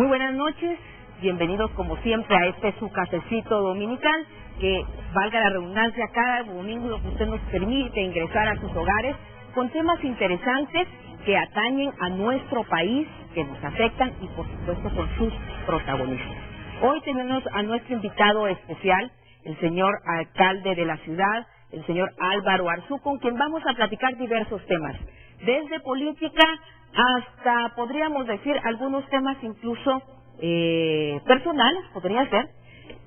Muy buenas noches, bienvenidos como siempre a este su cafecito dominical, que valga la redundancia, cada domingo que usted nos permite ingresar a sus hogares con temas interesantes que atañen a nuestro país, que nos afectan y por supuesto con sus protagonistas. Hoy tenemos a nuestro invitado especial, el señor alcalde de la ciudad, el señor Álvaro Arzú, con quien vamos a platicar diversos temas, desde política hasta, podríamos decir, algunos temas incluso personales, podría ser,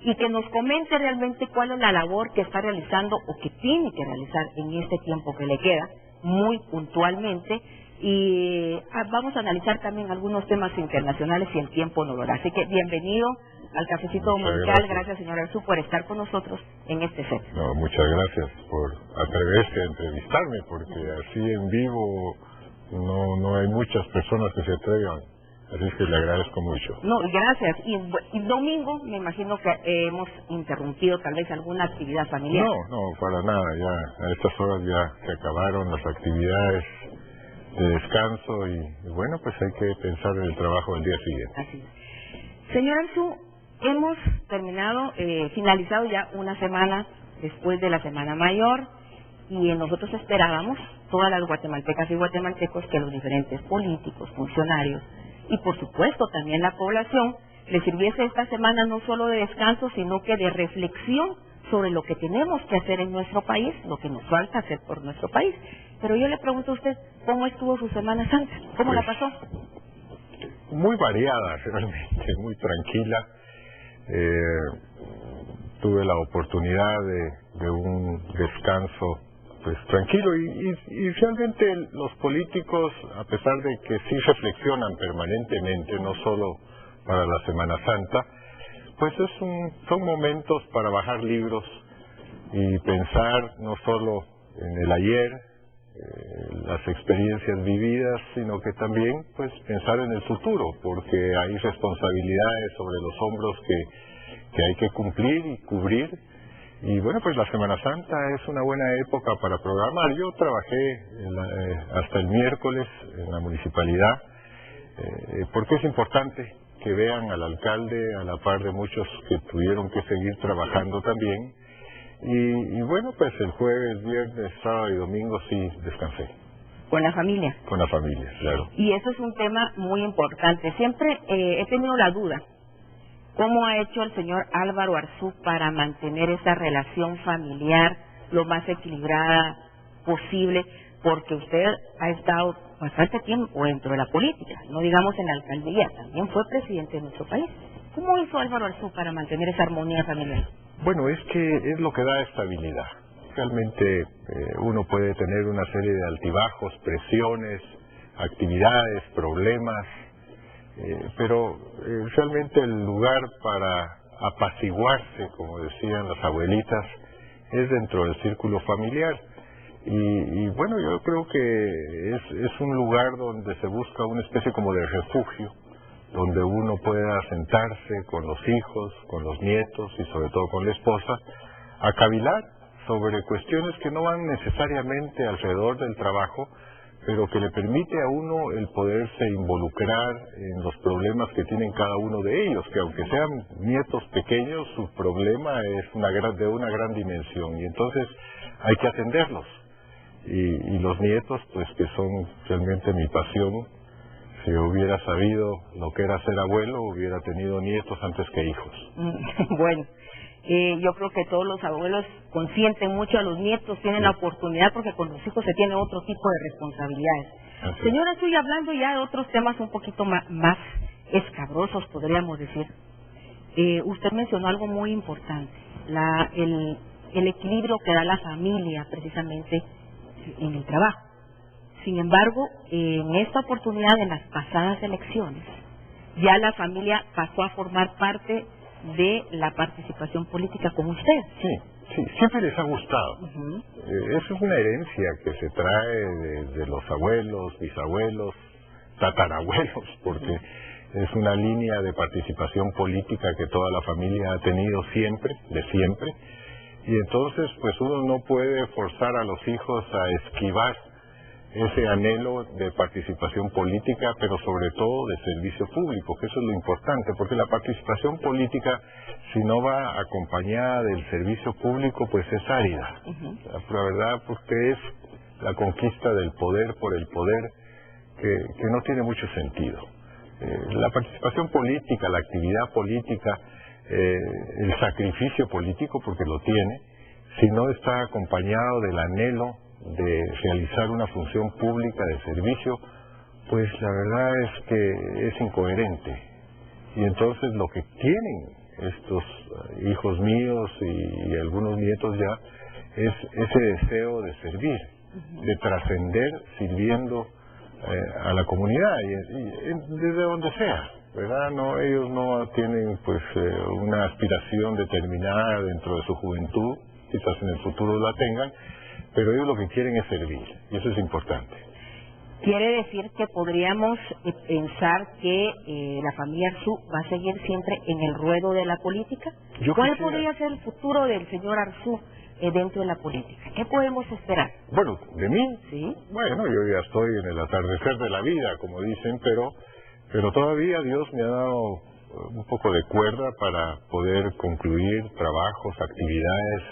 y que nos comente realmente cuál es la labor que está realizando o que tiene que realizar en este tiempo que le queda, muy puntualmente, y vamos a analizar también algunos temas internacionales si el tiempo nos lo da. Así que bienvenido al Cafecito Dominical. Gracias, señor Arzú, por estar con nosotros en este set. No, muchas gracias por atreverse a entrevistarme, porque así en vivo no hay muchas personas que se atrevan, así es que le agradezco mucho. No, gracias. Y domingo, me imagino que hemos interrumpido tal vez alguna actividad familiar. No, para nada, ya a estas horas ya se acabaron las actividades de descanso y bueno, pues hay que pensar en el trabajo del día siguiente. Así es. Señor Arzú, hemos finalizado ya una semana después de la Semana Mayor, y nosotros esperábamos, todas las guatemaltecas y guatemaltecos, que los diferentes políticos, funcionarios y por supuesto también la población les sirviese esta semana no solo de descanso, sino que de reflexión sobre lo que tenemos que hacer en nuestro país, lo que nos falta hacer por nuestro país. Pero yo le pregunto a usted, ¿cómo estuvo su Semana Santa? ¿Cómo la pasó? Muy variada, realmente, muy tranquila. Tuve la oportunidad de un descanso pues tranquilo y realmente los políticos, a pesar de que sí reflexionan permanentemente, no solo para la Semana Santa, pues son momentos para bajar libros y pensar no solo en el ayer, las experiencias vividas, sino que también pues pensar en el futuro, porque hay responsabilidades sobre los hombros que hay que cumplir y cubrir. Y bueno, pues la Semana Santa es una buena época para programar. Yo trabajé hasta el miércoles en la municipalidad, porque es importante que vean al alcalde a la par de muchos que tuvieron que seguir trabajando también. Y bueno, pues el jueves, viernes, sábado y domingo sí descansé. ¿Con la familia? Con la familia, claro. Y eso es un tema muy importante. Siempre he tenido la duda, ¿cómo ha hecho el señor Álvaro Arzú para mantener esa relación familiar lo más equilibrada posible? Porque usted ha estado bastante tiempo dentro de la política, no digamos en la alcaldía, también fue presidente de nuestro país. ¿Cómo hizo Álvaro Arzú para mantener esa armonía familiar? Bueno, es que es lo que da estabilidad. Realmente uno puede tener una serie de altibajos, presiones, actividades, problemas, pero realmente el lugar para apaciguarse, como decían las abuelitas, es dentro del círculo familiar. Y bueno, yo creo que es un lugar donde se busca una especie como de refugio, donde uno pueda sentarse con los hijos, con los nietos y sobre todo con la esposa, a cavilar sobre cuestiones que no van necesariamente alrededor del trabajo, pero que le permite a uno el poderse involucrar en los problemas que tienen cada uno de ellos, que aunque sean nietos pequeños, su problema es de una gran dimensión, y entonces hay que atenderlos. Y los nietos, pues que son realmente mi pasión. Si hubiera sabido lo que era ser abuelo, hubiera tenido nietos antes que hijos. Bueno, yo creo que todos los abuelos consienten mucho a los nietos, tienen la oportunidad, porque con los hijos se tiene otro tipo de responsabilidades. Señora, estoy hablando ya de otros temas un poquito más escabrosos, podríamos decir. Usted mencionó algo muy importante, el equilibrio que da la familia precisamente en el trabajo. Sin embargo, en esta oportunidad, en las pasadas elecciones, ya la familia pasó a formar parte de la participación política con usted. Sí, siempre les ha gustado. Eso es una herencia que se trae de los abuelos, bisabuelos, tatarabuelos, porque es una línea de participación política que toda la familia ha tenido siempre, de siempre. Y entonces, pues uno no puede forzar a los hijos a esquivar ese anhelo de participación política, pero sobre todo de servicio público, que eso es lo importante, porque la participación política, si no va acompañada del servicio público, pues es árida. La verdad, porque es la conquista del poder por el poder, que no tiene mucho sentido. La participación política, la actividad política, el sacrificio político, porque lo tiene, si no está acompañado del anhelo de realizar una función pública de servicio, pues la verdad es que es incoherente. Y entonces lo que tienen estos hijos míos y algunos nietos ya es ese deseo de servir, de trascender sirviendo a la comunidad, y desde donde sea, ¿verdad? No, ellos no tienen pues una aspiración determinada dentro de su juventud, quizás en el futuro la tengan, pero ellos lo que quieren es servir, y eso es importante. ¿Quiere decir que podríamos pensar que la familia Arzú va a seguir siempre en el ruedo de la política? ¿Cuál podría ser el futuro del señor Arzú dentro de la política? ¿Qué podemos esperar? Bueno, ¿de mí? Sí. Bueno, yo ya estoy en el atardecer de la vida, como dicen, pero todavía Dios me ha dado un poco de cuerda para poder concluir trabajos, actividades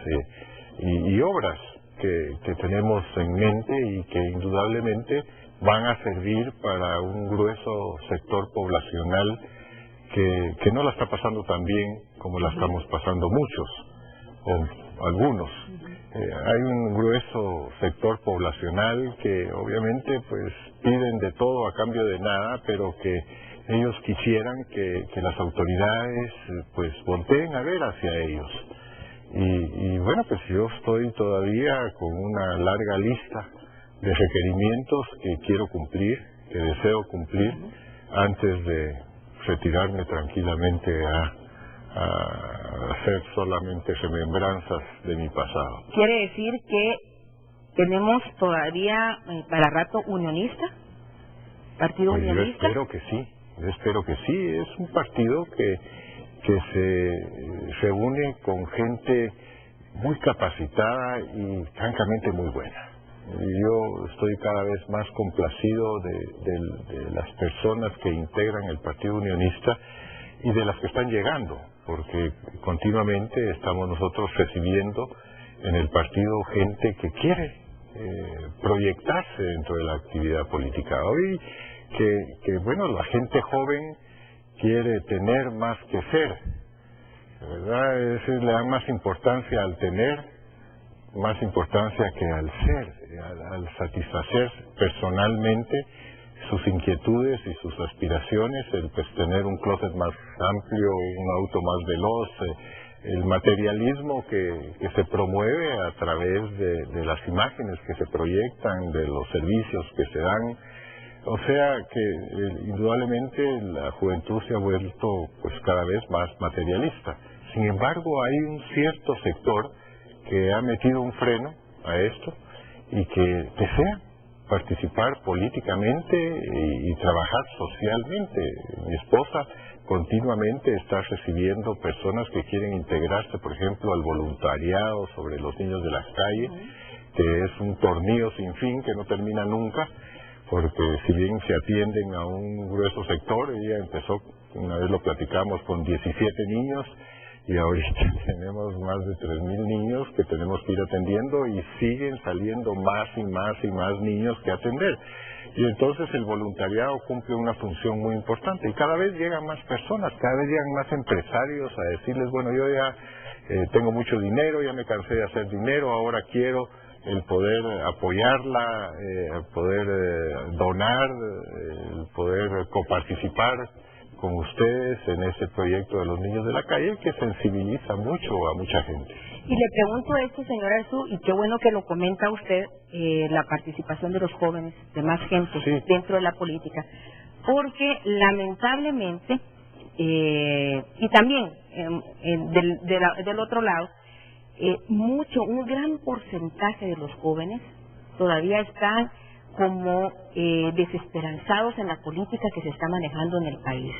y obras que tenemos en mente y que indudablemente van a servir para un grueso sector poblacional que no la está pasando tan bien como la estamos pasando muchos o algunos. Hay un grueso sector poblacional que obviamente pues piden de todo a cambio de nada, pero que ellos quisieran que las autoridades pues volteen a ver hacia ellos. Y bueno, pues yo estoy todavía con una larga lista de requerimientos que quiero cumplir, que deseo cumplir, antes de retirarme tranquilamente a hacer solamente remembranzas de mi pasado. ¿Quiere decir que tenemos todavía para rato unionista? ¿Partido pues unionista? Yo espero que sí. Es un partido que se reúne con gente muy capacitada y francamente muy buena. Yo estoy cada vez más complacido de las personas que integran el Partido Unionista y de las que están llegando, porque continuamente estamos nosotros recibiendo en el partido gente que quiere proyectarse dentro de la actividad política. Hoy que bueno, la gente joven quiere tener más que ser, ¿verdad? Es decir, le dan más importancia al tener, más importancia que al ser, al satisfacer personalmente sus inquietudes y sus aspiraciones, el pues tener un closet más amplio, un auto más veloz, el materialismo que se promueve a través de las imágenes que se proyectan, de los servicios que se dan. O sea que indudablemente la juventud se ha vuelto pues cada vez más materialista. Sin embargo, hay un cierto sector que ha metido un freno a esto y que desea participar políticamente y trabajar socialmente. Mi esposa continuamente está recibiendo personas que quieren integrarse, por ejemplo, al voluntariado sobre los niños de las calles, que es un tornillo sin fin que no termina nunca, porque si bien se atienden a un grueso sector, ella empezó, una vez lo platicamos, con 17 niños, y ahorita tenemos más de 3,000 niños que tenemos que ir atendiendo y siguen saliendo más y más y más niños que atender. Y entonces el voluntariado cumple una función muy importante y cada vez llegan más personas, cada vez llegan más empresarios a decirles, bueno, yo ya tengo mucho dinero, ya me cansé de hacer dinero, ahora quiero el poder apoyarla, el poder donar, el poder coparticipar con ustedes en ese proyecto de los niños de la calle que sensibiliza mucho a mucha gente. Y le pregunto esto, señora Arzú, y qué bueno que lo comenta usted, la participación de los jóvenes, de más gente dentro de la política, porque lamentablemente, y también del otro lado, un gran porcentaje de los jóvenes todavía están como desesperanzados en la política que se está manejando en el país,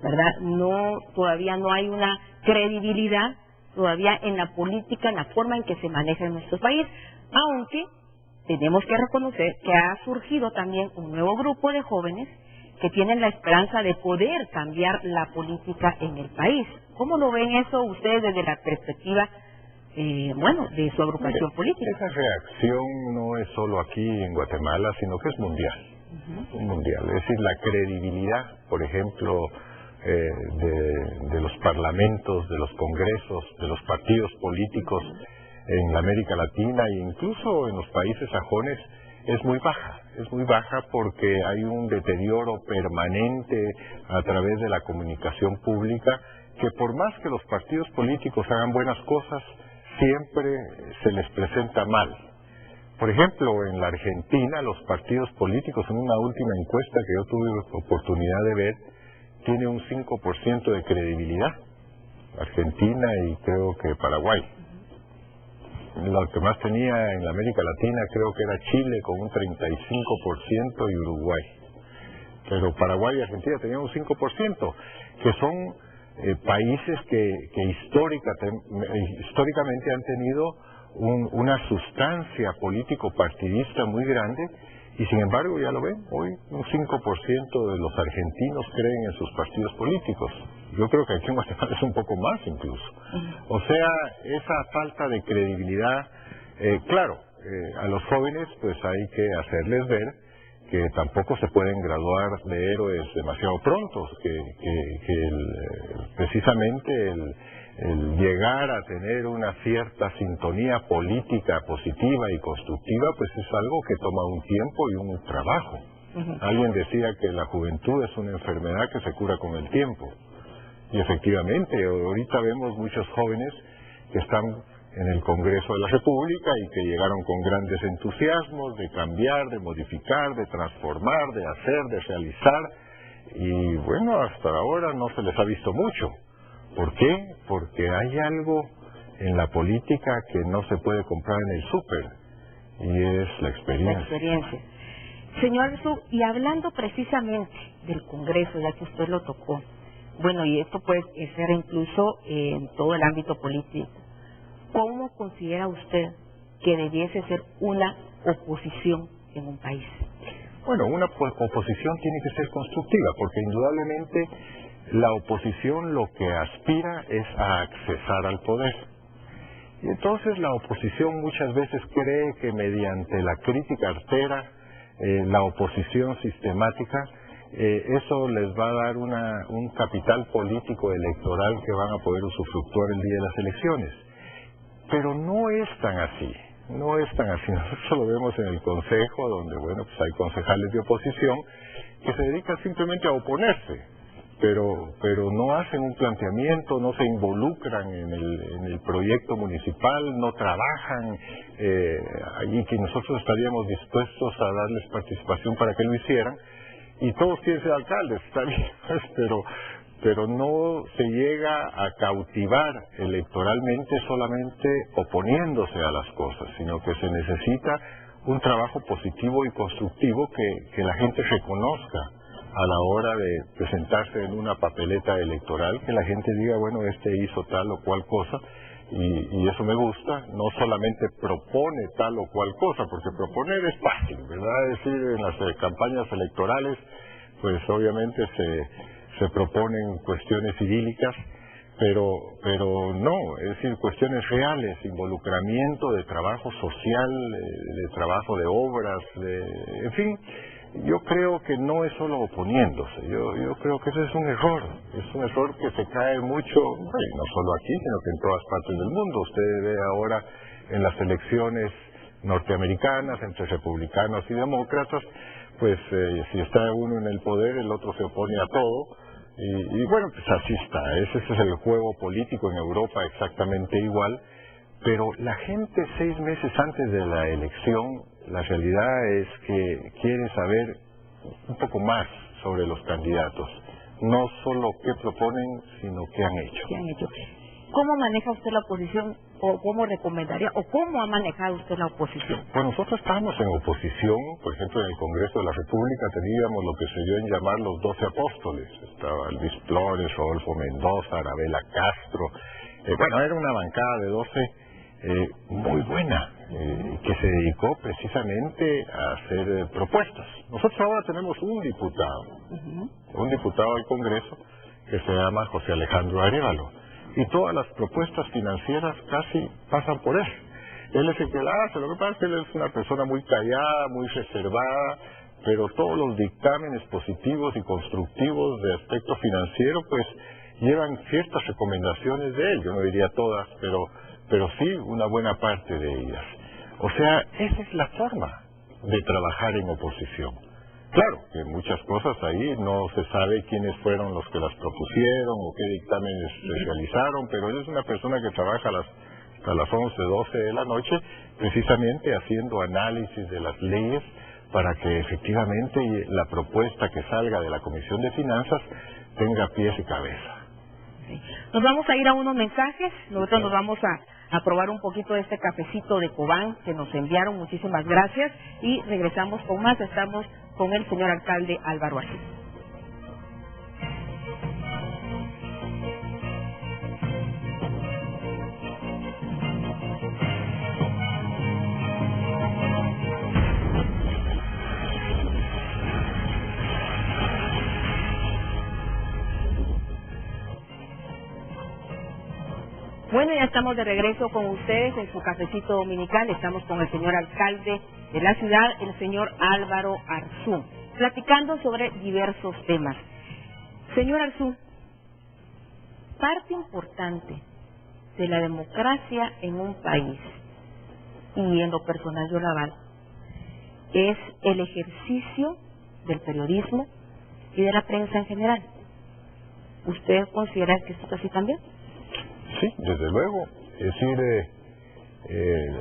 ¿verdad? Todavía no hay una credibilidad todavía en la política, en la forma en que se maneja en nuestro país, aunque tenemos que reconocer que ha surgido también un nuevo grupo de jóvenes que tienen la esperanza de poder cambiar la política en el país. ¿Cómo lo ven eso ustedes desde la perspectiva, de su agrupación política? Esa reacción no es solo aquí en Guatemala, sino que es mundial. Mundial. Es decir, la credibilidad, por ejemplo, de los parlamentos, de los congresos, de los partidos políticos en la América Latina e incluso en los países sajones es muy baja porque hay un deterioro permanente a través de la comunicación pública que por más que los partidos políticos hagan buenas cosas, siempre se les presenta mal. Por ejemplo, en la Argentina, los partidos políticos, en una última encuesta que yo tuve oportunidad de ver, tiene un 5% de credibilidad. Argentina y creo que Paraguay. Lo que más tenía en la América Latina creo que era Chile con un 35% y Uruguay. Pero Paraguay y Argentina tenían un 5%, que son países que históricamente han tenido una sustancia político-partidista muy grande y sin embargo, ya lo ven, hoy un 5% de los argentinos creen en sus partidos políticos. Yo creo que aquí en Guatemala es un poco más incluso. O sea, esa falta de credibilidad, a los jóvenes pues hay que hacerles ver que tampoco se pueden graduar de héroes demasiado pronto, precisamente el llegar a tener una cierta sintonía política positiva y constructiva, pues es algo que toma un tiempo y un trabajo. Alguien decía que la juventud es una enfermedad que se cura con el tiempo. Y efectivamente, ahorita vemos muchos jóvenes que están en el Congreso de la República y que llegaron con grandes entusiasmos de cambiar, de modificar, de transformar, de hacer, de realizar. Y bueno, hasta ahora no se les ha visto mucho. ¿Por qué? Porque hay algo en la política que no se puede comprar en el súper, y es la experiencia. La experiencia. Señor Su, y hablando precisamente del Congreso, ya que usted lo tocó, bueno, y esto puede ser incluso en todo el ámbito político, ¿cómo considera usted que debiese ser una oposición en un país? Bueno, una oposición tiene que ser constructiva, porque indudablemente la oposición lo que aspira es a accesar al poder. Y entonces la oposición muchas veces cree que mediante la crítica artera, la oposición sistemática, eso les va a dar un capital político electoral que van a poder usufructuar el día de las elecciones. Pero no es tan así. Nosotros lo vemos en el Consejo, donde bueno, pues hay concejales de oposición que se dedican simplemente a oponerse. Pero no hacen un planteamiento, no se involucran en el proyecto municipal, no trabajan, y que nosotros estaríamos dispuestos a darles participación para que lo hicieran, y todos quieren ser alcaldes, está bien, pero no se llega a cautivar electoralmente solamente oponiéndose a las cosas, sino que se necesita un trabajo positivo y constructivo que la gente reconozca a la hora de presentarse en una papeleta electoral, que la gente diga, bueno, este hizo tal o cual cosa, y eso me gusta. No solamente propone tal o cual cosa, porque proponer es fácil, ¿verdad? Es decir, en las campañas electorales, pues obviamente se proponen cuestiones idílicas, pero no, es decir, cuestiones reales, involucramiento de trabajo social, de trabajo de obras, en fin. Yo creo que no es solo oponiéndose, yo creo que ese es un error que se cae mucho, no solo aquí, sino que en todas partes del mundo. Usted ve ahora en las elecciones norteamericanas entre republicanos y demócratas, pues si está uno en el poder, el otro se opone a todo, y bueno, pues así está. Ese es el juego político en Europa, exactamente igual. Pero la gente 6 meses antes de la elección, la realidad es que quiere saber un poco más sobre los candidatos. No solo qué proponen, sino qué han hecho. ¿Cómo maneja usted la oposición, o cómo recomendaría, o cómo ha manejado usted la oposición? Pues nosotros estábamos en oposición, por ejemplo, en el Congreso de la República teníamos lo que se dio en llamar los 12 apóstoles. Estaba Luis Flores, Rodolfo Mendoza, Arabela Castro. Bueno, era una bancada de 12 muy buena. que se dedicó precisamente a hacer propuestas. Nosotros ahora tenemos un diputado al Congreso que se llama José Alejandro Arévalo, y todas las propuestas financieras casi pasan por él. Él es el que la hace. Lo que pasa es que él es una persona muy callada, muy reservada, pero todos los dictámenes positivos y constructivos de aspecto financiero pues llevan ciertas recomendaciones de él. Yo no diría todas, pero sí una buena parte de ellas. O sea, esa es la forma de trabajar en oposición. Claro, que muchas cosas ahí no se sabe quiénes fueron los que las propusieron o qué dictámenes se realizaron, pero él es una persona que trabaja a las 11, 12 de la noche, precisamente haciendo análisis de las leyes para que efectivamente la propuesta que salga de la Comisión de Finanzas tenga pies y cabeza. Sí. Nos vamos a ir a unos mensajes, nosotros nos vamos a probar un poquito de este cafecito de Cobán que nos enviaron, muchísimas gracias, y regresamos con más. Estamos con el señor alcalde Álvaro Arzú. Bueno, ya estamos de regreso con ustedes en su cafecito dominical. Estamos con el señor alcalde de la ciudad, el señor Álvaro Arzú, platicando sobre diversos temas. Señor Arzú, parte importante de la democracia en un país, y en lo personal yo la aval, es el ejercicio del periodismo y de la prensa en general. ¿Usted considera que esto es así también? Sí, desde luego. Es decir,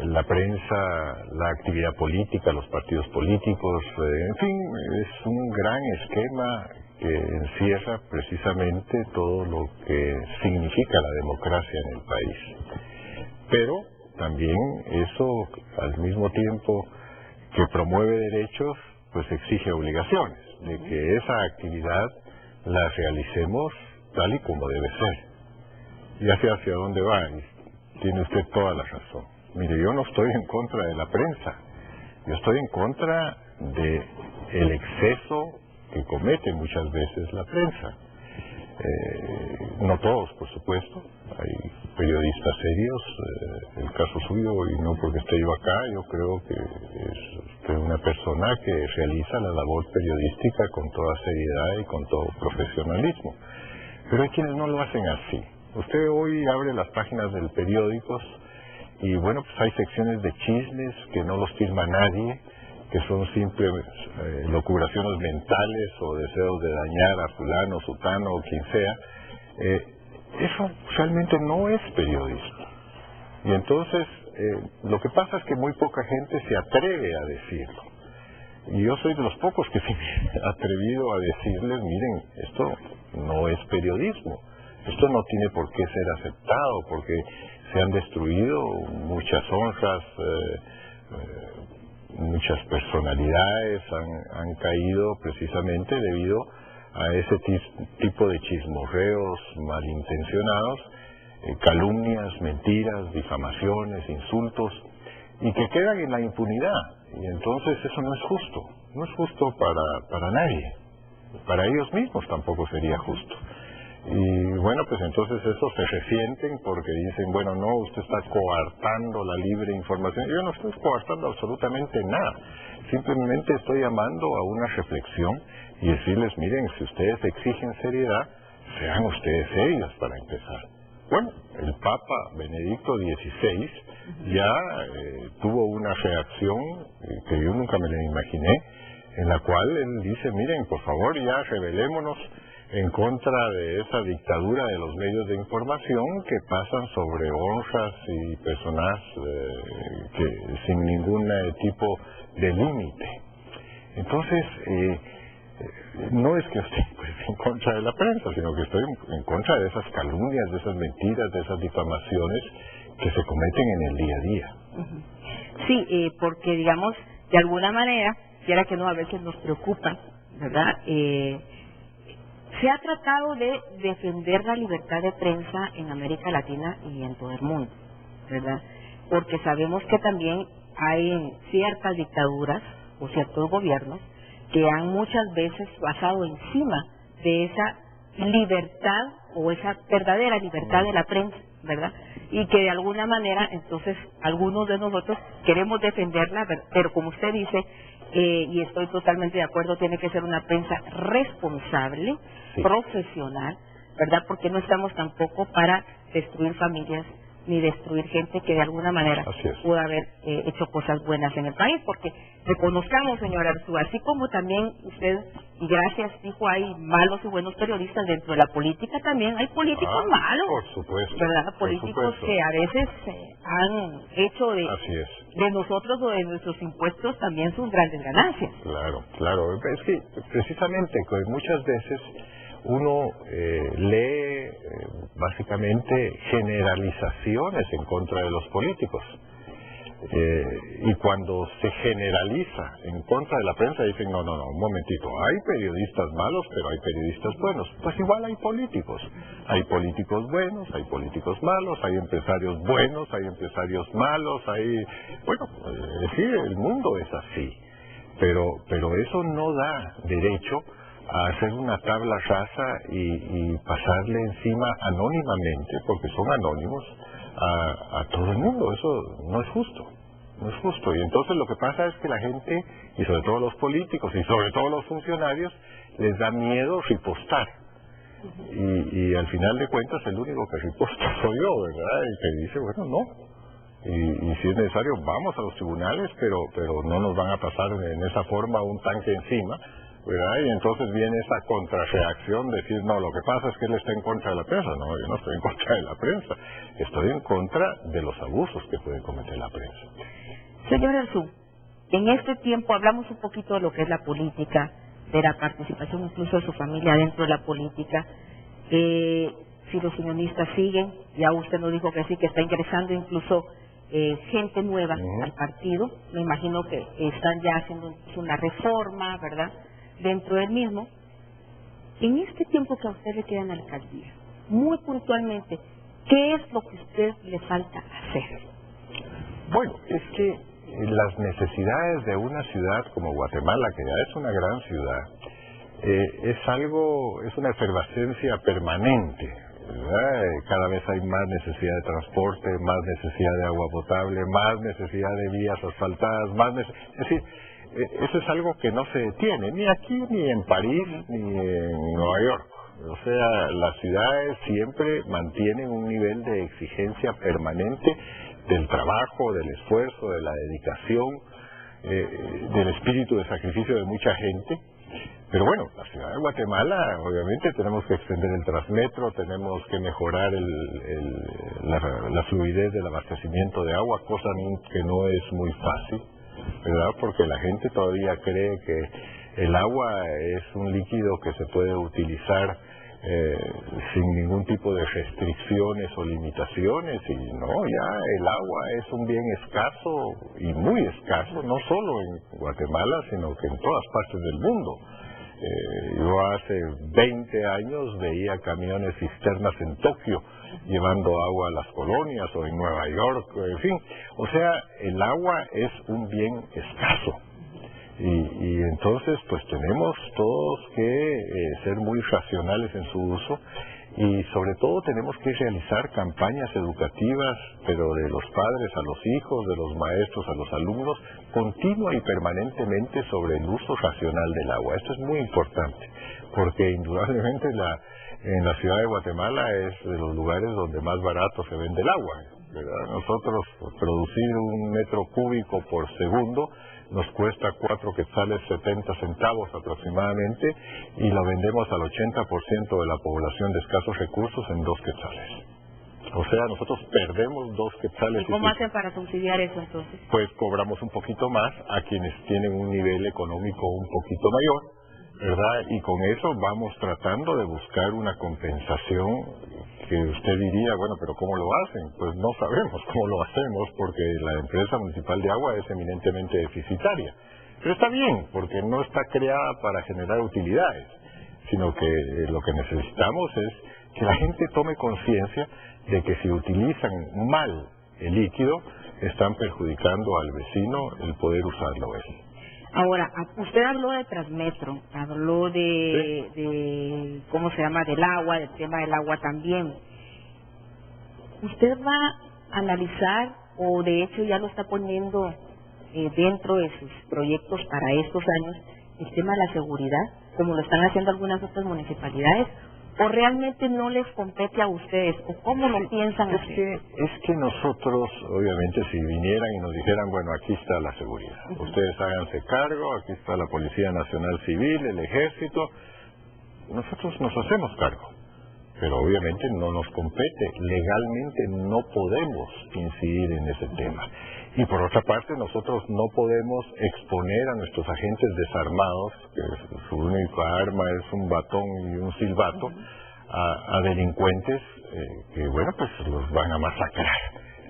la prensa, la actividad política, los partidos políticos, en fin, es un gran esquema que encierra precisamente todo lo que significa la democracia en el país. Pero también eso, al mismo tiempo que promueve derechos, pues exige obligaciones, de que esa actividad la realicemos tal y como debe ser. Ya sé hacia dónde va, y tiene usted toda la razón. Mire, yo no estoy en contra de la prensa, yo estoy en contra de el exceso que comete muchas veces la prensa. No todos, por supuesto, hay periodistas serios, el caso suyo, y no porque esté yo acá, yo creo que es usted una persona que realiza la labor periodística con toda seriedad y con todo profesionalismo. Pero hay quienes no lo hacen así. Usted hoy abre las páginas del periódicos y bueno, pues hay secciones de chismes que no los firma nadie, que son simples locubraciones mentales o deseos de dañar a fulano, sutano o quien sea. Eso realmente no es periodismo. Y entonces lo que pasa es que muy poca gente se atreve a decirlo. Y yo soy de los pocos que se me he atrevido a decirles, miren, esto no es periodismo. Esto no tiene por qué ser aceptado, porque se han destruido muchas honras, muchas personalidades han caído precisamente debido a ese tipo de chismorreos malintencionados, calumnias, mentiras, difamaciones, insultos, y que quedan en la impunidad. Y entonces eso no es justo, no es justo para nadie, para ellos mismos tampoco sería justo. Y bueno, pues entonces eso se resienten porque dicen, bueno, no, usted está coartando la libre información. Yo no estoy coartando absolutamente nada, simplemente estoy llamando a una reflexión y decirles, miren, si ustedes exigen seriedad, sean ustedes serios para empezar. Bueno, el Papa Benedicto XVI ya tuvo una reacción que yo nunca me la imaginé, en la cual él dice, miren, por favor, ya rebelémonos en contra de esa dictadura de los medios de información que pasan sobre honras y personas que sin ningún tipo de límite. Entonces, no es que esté pues, en contra de la prensa, sino que estoy en contra de esas calumnias, de esas mentiras, de esas difamaciones que se cometen en el día a día. Sí, porque digamos, de alguna manera, quiera que no, a veces nos preocupa, ¿verdad? Se ha tratado de defender la libertad de prensa en América Latina y en todo el mundo, ¿verdad? Porque sabemos que también hay ciertas dictaduras o ciertos gobiernos que han muchas veces basado encima de esa libertad o esa verdadera libertad de la prensa, ¿verdad? Y que de alguna manera, entonces, algunos de nosotros queremos defenderla, pero como usted dice, y estoy totalmente de acuerdo, tiene que ser una prensa responsable, sí, profesional, ¿verdad? Porque no estamos tampoco para destruir familias ni destruir gente que de alguna manera pudo haber hecho cosas buenas en el país, porque reconozcamos, señora Arzú, así como también usted, y gracias, dijo, hay malos y buenos periodistas dentro de la política, también hay políticos malos, por supuesto, ¿verdad? Políticos que a veces han hecho de nosotros o de nuestros impuestos también sus grandes ganancias. Claro, claro, es que precisamente muchas veces uno lee básicamente generalizaciones en contra de los políticos, y cuando se generaliza en contra de la prensa dicen no, un momentito, hay periodistas malos pero hay periodistas buenos. Pues igual hay políticos buenos, hay políticos malos, hay empresarios buenos, hay empresarios malos, sí, el mundo es así, pero eso no da derecho a hacer una tabla rasa y pasarle encima anónimamente, porque son anónimos, a todo el mundo. Eso no es justo, y entonces lo que pasa es que la gente, y sobre todo los políticos, y sobre todo los funcionarios, les da miedo ripostar, y al final de cuentas el único que riposta soy yo, ¿verdad? Y que dice, bueno, no, y si es necesario vamos a los tribunales, pero no nos van a pasar en esa forma un tanque encima, ¿verdad? Y entonces viene esa contrarreacción de decir, no, lo que pasa es que él está en contra de la prensa. No, yo no estoy en contra de la prensa, estoy en contra de los abusos que puede cometer la prensa. Señor Arzú, en este tiempo hablamos un poquito de lo que es la política, de la participación incluso de su familia dentro de la política. Si los unionistas siguen, ya usted nos dijo que sí, que está ingresando incluso gente nueva al partido, me imagino que están ya haciendo una reforma, ¿verdad?, dentro del mismo. En este tiempo que a usted le queda en la alcaldía, muy puntualmente, ¿qué es lo que a usted le falta hacer? Bueno, es que las necesidades de una ciudad como Guatemala, que ya es una gran ciudad, es una efervescencia permanente, ¿verdad? Cada vez hay más necesidad de transporte, más necesidad de agua potable, más necesidad de vías asfaltadas, es decir, eso es algo que no se detiene, ni aquí, ni en París, ni en Nueva York. O sea, las ciudades siempre mantienen un nivel de exigencia permanente del trabajo, del esfuerzo, de la dedicación, del espíritu de sacrificio de mucha gente. Pero bueno, la ciudad de Guatemala, obviamente tenemos que extender el Transmetro, tenemos que mejorar la fluidez del abastecimiento de agua, cosa que no es muy fácil, ¿verdad? Porque la gente todavía cree que el agua es un líquido que se puede utilizar sin ningún tipo de restricciones o limitaciones, y no, ya el agua es un bien escaso y muy escaso, no solo en Guatemala, sino que en todas partes del mundo. Yo hace 20 años veía camiones cisternas en Tokio llevando agua a las colonias, o en Nueva York, en fin. O sea, el agua es un bien escaso. Y entonces, pues tenemos todos que ser muy racionales en su uso, y sobre todo tenemos que realizar campañas educativas, pero de los padres a los hijos, de los maestros a los alumnos, continua y permanentemente sobre el uso racional del agua. Esto es muy importante, porque indudablemente en la ciudad de Guatemala es de los lugares donde más barato se vende el agua, ¿verdad? Nosotros producir 1 metro cúbico por segundo nos cuesta 4 quetzales 70 centavos aproximadamente, y lo vendemos al 80% de la población de escasos recursos en 2 quetzales. O sea, nosotros perdemos 2 quetzales. ¿Y cómo hacen para subsidiar eso entonces? Pues cobramos un poquito más a quienes tienen un nivel económico un poquito mayor, ¿verdad? Y con eso vamos tratando de buscar una compensación que usted diría, bueno, pero ¿cómo lo hacen? Pues no sabemos cómo lo hacemos, porque la empresa municipal de agua es eminentemente deficitaria. Pero está bien, porque no está creada para generar utilidades, sino que lo que necesitamos es que la gente tome conciencia de que si utilizan mal el líquido, están perjudicando al vecino el poder usarlo él. Ahora, usted habló de Transmetro, habló de ¿cómo se llama?, del agua, del tema del agua también. ¿Usted va a analizar, o de hecho ya lo está poniendo dentro de sus proyectos para estos años, el tema de la seguridad, como lo están haciendo algunas otras municipalidades, o realmente no les compete a ustedes, o cómo lo piensan hacer? Es que nosotros, obviamente, si vinieran y nos dijeran, bueno, aquí está la seguridad, ustedes háganse cargo, aquí está la Policía Nacional Civil, el Ejército, nosotros nos hacemos cargo, pero obviamente no nos compete, legalmente no podemos incidir en ese tema. Y por otra parte, nosotros no podemos exponer a nuestros agentes desarmados, que su única arma es un batón y un silbato, a delincuentes que, bueno, pues los van a masacrar.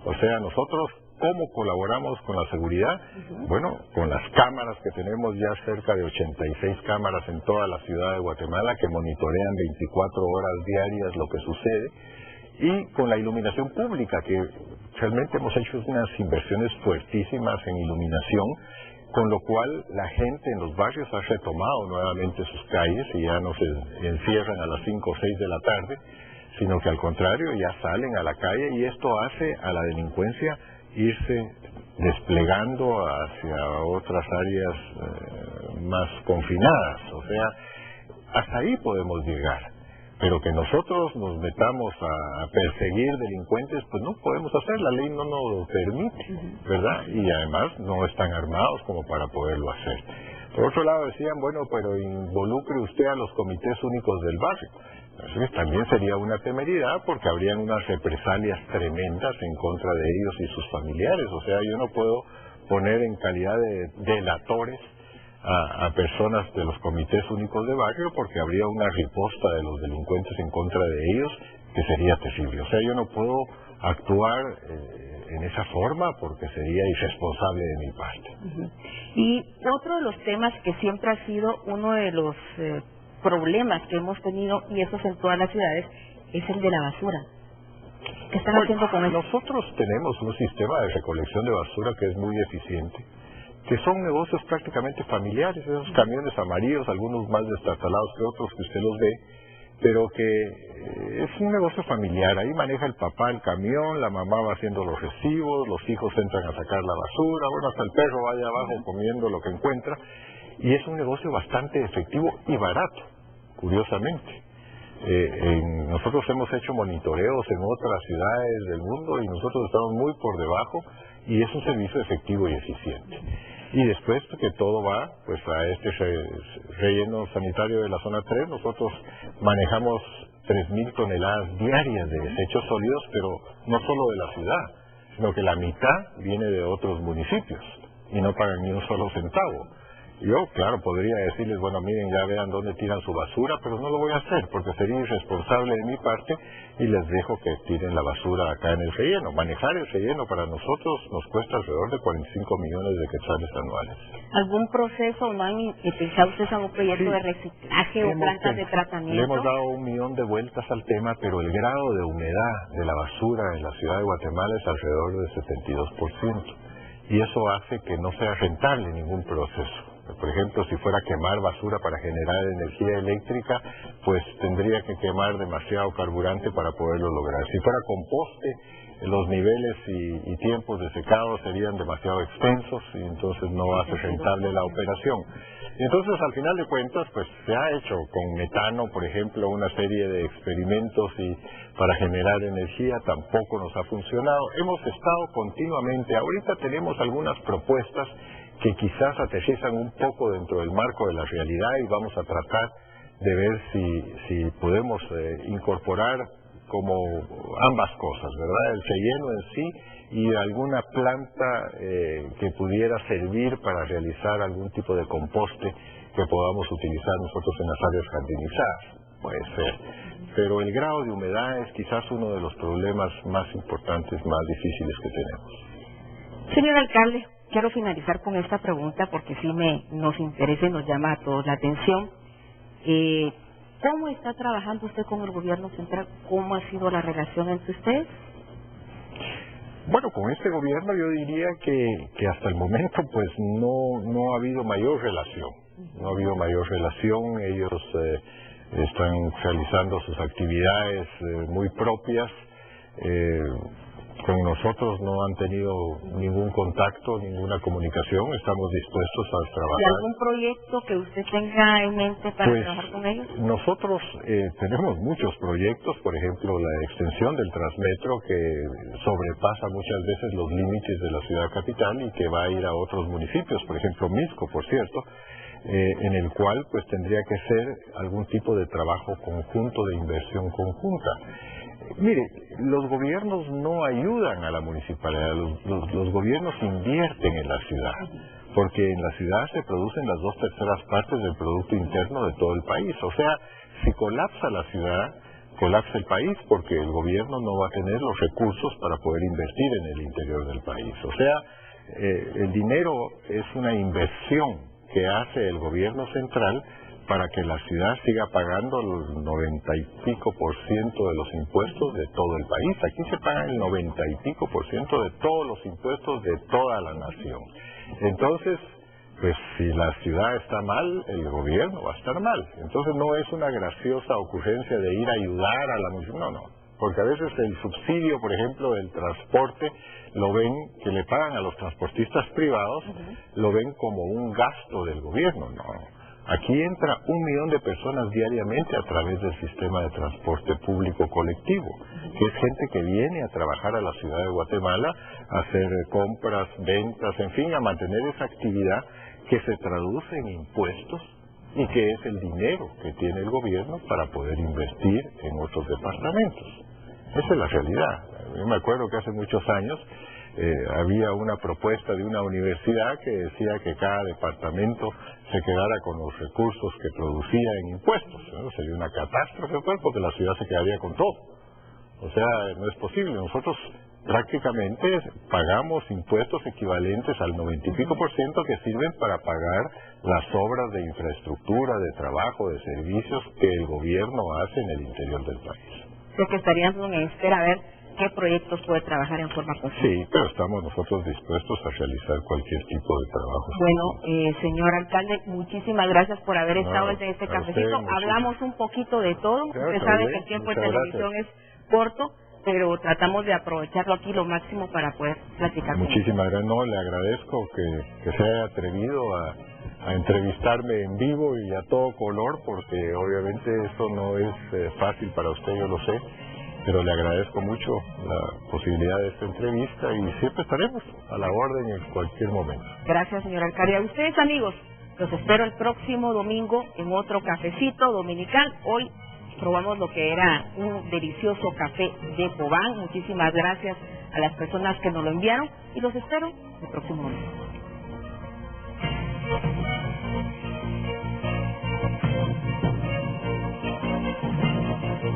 O sea, nosotros, ¿cómo colaboramos con la seguridad? Bueno, con las cámaras que tenemos, ya cerca de 86 cámaras en toda la ciudad de Guatemala, que monitorean 24 horas diarias lo que sucede, y con la iluminación pública, que realmente hemos hecho unas inversiones fuertísimas en iluminación, con lo cual la gente en los barrios ha retomado nuevamente sus calles y ya no se encierran a las 5 o 6 de la tarde, sino que al contrario ya salen a la calle, y esto hace a la delincuencia irse desplegando hacia otras áreas más confinadas. O sea, hasta ahí podemos llegar. Pero que nosotros nos metamos a perseguir delincuentes, pues no podemos hacer, la ley no nos lo permite, ¿verdad? Y además no están armados como para poderlo hacer. Por otro lado decían, bueno, pero involucre usted a los comités únicos del barrio. Entonces también sería una temeridad, porque habrían unas represalias tremendas en contra de ellos y sus familiares. O sea, yo no puedo poner en calidad de delatores a personas de los comités únicos de barrio, porque habría una riposta de los delincuentes en contra de ellos que sería terrible. O sea, yo no puedo actuar en esa forma porque sería irresponsable de mi parte. Y otro de los temas que siempre ha sido uno de los problemas que hemos tenido, y eso es en todas las ciudades, es el de la basura. ¿Qué están haciendo con eso? Nosotros tenemos un sistema de recolección de basura que es muy eficiente, que son negocios prácticamente familiares, esos camiones amarillos, algunos más destartalados que otros que usted los ve, pero que es un negocio familiar. Ahí maneja el papá el camión, la mamá va haciendo los recibos, los hijos entran a sacar la basura, bueno, hasta el perro va allá abajo comiendo lo que encuentra, y es un negocio bastante efectivo y barato, curiosamente. Nosotros hemos hecho monitoreos en otras ciudades del mundo y nosotros estamos muy por debajo, y es un servicio efectivo y eficiente. Y después que todo va pues a este relleno sanitario de la zona 3, nosotros manejamos 3.000 toneladas diarias de desechos sólidos, pero no solo de la ciudad, sino que la mitad viene de otros municipios y no pagan ni un solo centavo. Yo, claro, podría decirles, bueno, miren, ya vean dónde tiran su basura, pero no lo voy a hacer porque sería irresponsable de mi parte, y les dejo que tiren la basura acá en el relleno. Manejar el relleno para nosotros nos cuesta alrededor de 45 millones de quetzales anuales. ¿Algún proceso, no han pensado ustedes algún proyecto de reciclaje o plantas de tratamiento? Le hemos dado 1 millón de vueltas al tema, pero el grado de humedad de la basura en la ciudad de Guatemala es alrededor del 72%, y eso hace que no sea rentable ningún proceso. Por ejemplo, si fuera a quemar basura para generar energía eléctrica, pues tendría que quemar demasiado carburante para poderlo lograr. Si fuera composte, los niveles y tiempos de secado serían demasiado extensos, y entonces no hace rentable la operación. Y entonces, al final de cuentas, pues se ha hecho con metano, por ejemplo, una serie de experimentos y para generar energía, tampoco nos ha funcionado. Hemos estado continuamente, ahorita tenemos algunas propuestas que quizás aterrizan un poco dentro del marco de la realidad, y vamos a tratar de ver si podemos incorporar como ambas cosas, ¿verdad? El relleno en sí y alguna planta que pudiera servir para realizar algún tipo de composte que podamos utilizar nosotros en las áreas jardinizadas. Puede ser. Pero el grado de humedad es quizás uno de los problemas más importantes, más difíciles que tenemos. Señor alcalde, quiero finalizar con esta pregunta porque sí nos interesa y nos llama a todos la atención. ¿Cómo está trabajando usted con el gobierno central? ¿Cómo ha sido la relación entre ustedes? Bueno, con este gobierno yo diría que hasta el momento pues no ha habido mayor relación. No ha habido mayor relación. Ellos están realizando sus actividades muy propias. Con nosotros no han tenido ningún contacto, ninguna comunicación. Estamos dispuestos a trabajar. ¿Y algún proyecto que usted tenga en mente para trabajar con ellos? Nosotros tenemos muchos proyectos, por ejemplo, la extensión del Transmetro, que sobrepasa muchas veces los límites de la ciudad capital y que va a ir a otros municipios, por ejemplo, Misco, por cierto, en el cual pues tendría que ser algún tipo de trabajo conjunto, de inversión conjunta. Mire, los gobiernos no ayudan a la municipalidad, los gobiernos invierten en la ciudad, porque en la ciudad se producen las 2/3 partes del Producto Interno de todo el país. O sea, si colapsa la ciudad, colapsa el país, porque el gobierno no va a tener los recursos para poder invertir en el interior del país. O sea, el dinero es una inversión que hace el gobierno central para que la ciudad siga pagando el 90 y pico % de los impuestos de todo el país. Aquí se pagan el 90 y pico % de todos los impuestos de toda la nación. Entonces, pues si la ciudad está mal, el gobierno va a estar mal. Entonces no es una graciosa ocurrencia de ir a ayudar a la municipalidad, no. Porque a veces el subsidio, por ejemplo, del transporte, lo ven, que le pagan a los transportistas privados, lo ven como un gasto del gobierno, no. Aquí entra 1 millón de personas diariamente a través del sistema de transporte público colectivo, que es gente que viene a trabajar a la ciudad de Guatemala, a hacer compras, ventas, en fin, a mantener esa actividad que se traduce en impuestos y que es el dinero que tiene el gobierno para poder invertir en otros departamentos. Esa es la realidad. Yo me acuerdo que hace muchos años había una propuesta de una universidad que decía que cada departamento se quedara con los recursos que producía en impuestos, ¿no? Sería una catástrofe, pues, porque la ciudad se quedaría con todo. O sea, no es posible. Nosotros prácticamente pagamos impuestos equivalentes al 90 y pico % que sirven para pagar las obras de infraestructura, de trabajo, de servicios que el gobierno hace en el interior del país. Lo que estaríamos en espera a ver qué proyectos puede trabajar en forma conjunta. Sí, pero estamos nosotros dispuestos a realizar cualquier tipo de trabajo. Bueno, señor alcalde, muchísimas gracias por haber estado en este cafecito. Hablamos un poquito de todo. Usted sabe que el tiempo de televisión es corto, pero tratamos de aprovecharlo aquí lo máximo para poder platicar. Muchísimas gracias. No, le agradezco que se haya atrevido a entrevistarme en vivo y a todo color, porque obviamente eso no es fácil para usted, yo lo sé. Pero le agradezco mucho la posibilidad de esta entrevista y siempre estaremos a la orden en cualquier momento. Gracias, señor alcalde. A ustedes, amigos, los espero el próximo domingo en otro cafecito dominical. Hoy probamos lo que era un delicioso café de Pobán. Muchísimas gracias a las personas que nos lo enviaron y los espero el próximo domingo.